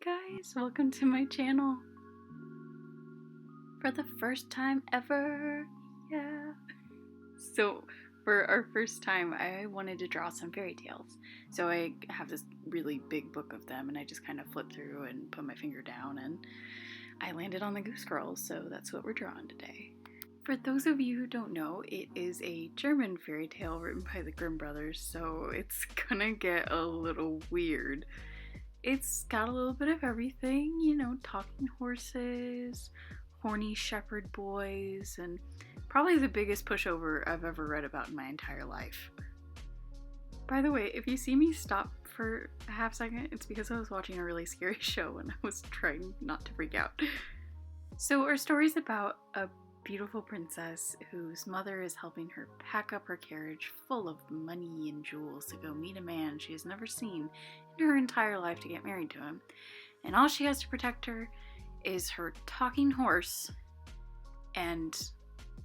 guys, welcome to my channel. For the first time ever, yeah. So for our first time, I wanted to draw some fairy tales. So I have this really big book of them and I just kind of flipped through and put my finger down and I landed on the Goose Girl, so that's what we're drawing today. For those of you who don't know, it is a German fairy tale written by the Grimm brothers, so it's gonna get a little weird. It's got a little bit of everything, you know, talking horses, horny shepherd boys, and probably the biggest pushover I've ever read about in my entire life. By the way, if you see me stop for a half second, it's because I was watching a really scary show and I was trying not to freak out. So our story's about a beautiful princess whose mother is helping her pack up her carriage full of money and jewels to go meet a man she has never seen in her entire life to get married to him. And all she has to protect her is her talking horse and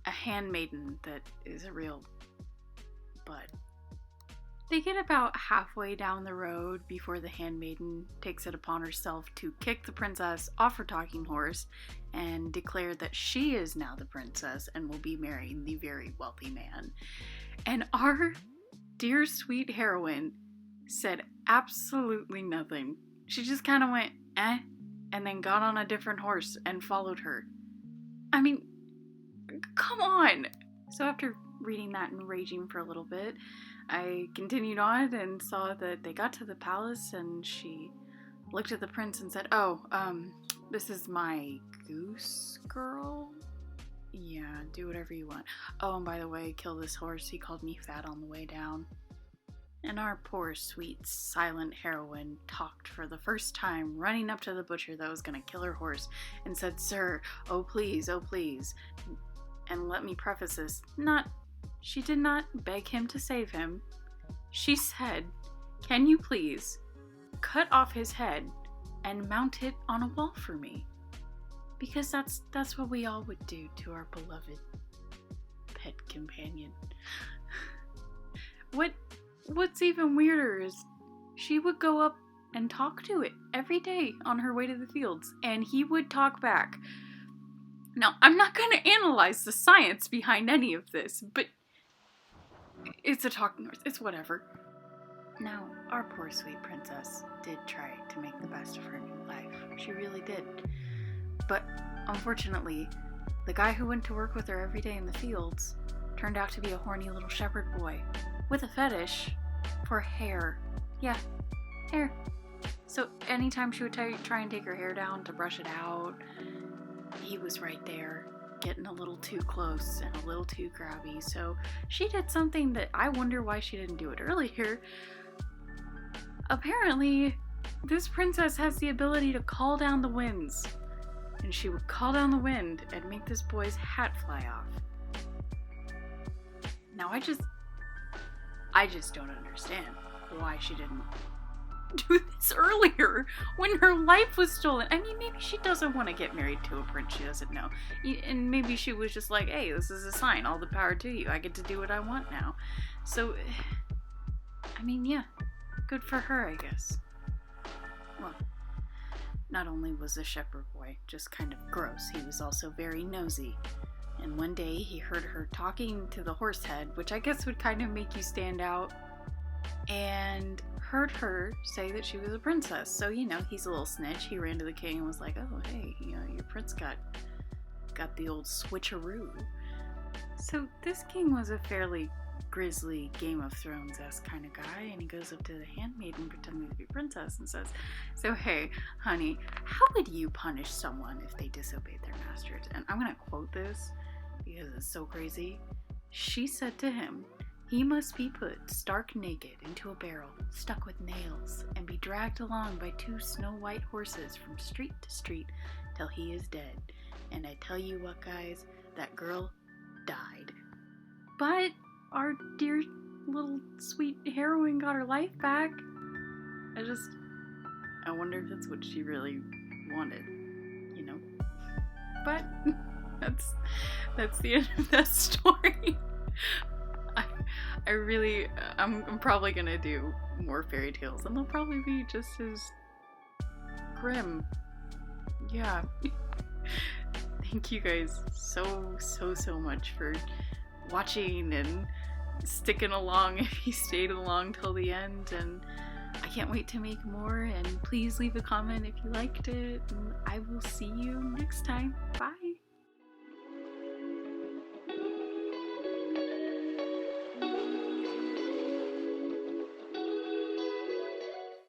a handmaiden that is a real bud. They get about halfway down the road before the handmaiden takes it upon herself to kick the princess off her talking horse and declare that she is now the princess and will be marrying the very wealthy man. And our dear sweet heroine said absolutely nothing. She just kind of went, eh, and then got on a different horse and followed her. I mean, come on! So after reading that and raging for a little bit, I continued on and saw that they got to the palace and she looked at the prince and said, this is my Goose Girl? Yeah, do whatever you want. Oh, and by the way, kill this horse. He called me fat on the way down. And our poor, sweet, silent heroine talked for the first time, running up to the butcher that was going to kill her horse and said, "Sir, oh please, oh please." And let me preface this, she did not beg him to save him. She said, "Can you please cut off his head and mount it on a wall for me?" Because that's what we all would do to our beloved pet companion. What's even weirder is she would go up and talk to it every day on her way to the fields, and he would talk back. Now, I'm not going to analyze the science behind any of this, but it's a talking horse. It's whatever. Now, our poor sweet princess did try to make the best of her new life. She really did. But unfortunately, the guy who went to work with her every day in the fields turned out to be a horny little shepherd boy with a fetish for hair. Yeah, hair. So anytime she would try and take her hair down to brush it out, he was right there, getting a little too close and a little too grabby. So she did something that I wonder why she didn't do it earlier. Apparently, this princess has the ability to call down the winds. And she would call down the wind and make this boy's hat fly off. Now I just don't understand why she didn't do this earlier when her life was stolen. I mean, maybe she doesn't want to get married to a prince she doesn't know. And maybe she was just like, hey, this is a sign. All the power to you. I get to do what I want now. So, I mean, yeah, good for her, I guess. Well, not only was the shepherd boy just kind of gross, he was also very nosy. And one day he heard her talking to the horse head, which I guess would kind of make you stand out, and heard her say that she was a princess. So, you know, he's a little snitch. He ran to the king and was like, oh, hey, you know, your prince got the old switcheroo. So this king was a fairly grisly Game of Thrones-esque kind of guy, and he goes up to the handmaiden pretending to be princess and says, so hey, honey, how would you punish someone if they disobeyed their masters? And I'm going to quote this because it's so crazy. She said to him, he must be put stark naked into a barrel, stuck with nails, and be dragged along by 2 snow-white horses from street to street till he is dead. And I tell you what, guys, that girl died. But our dear little sweet heroine got her life back. I wonder if that's what she really wanted, you know? But that's the end of that story. I'm probably gonna do more fairy tales, and they'll probably be just as brim. Yeah. Thank you guys so much for watching and sticking along if you stayed along till the end, and I can't wait to make more, and please leave a comment if you liked it, and I will see you next time. Bye!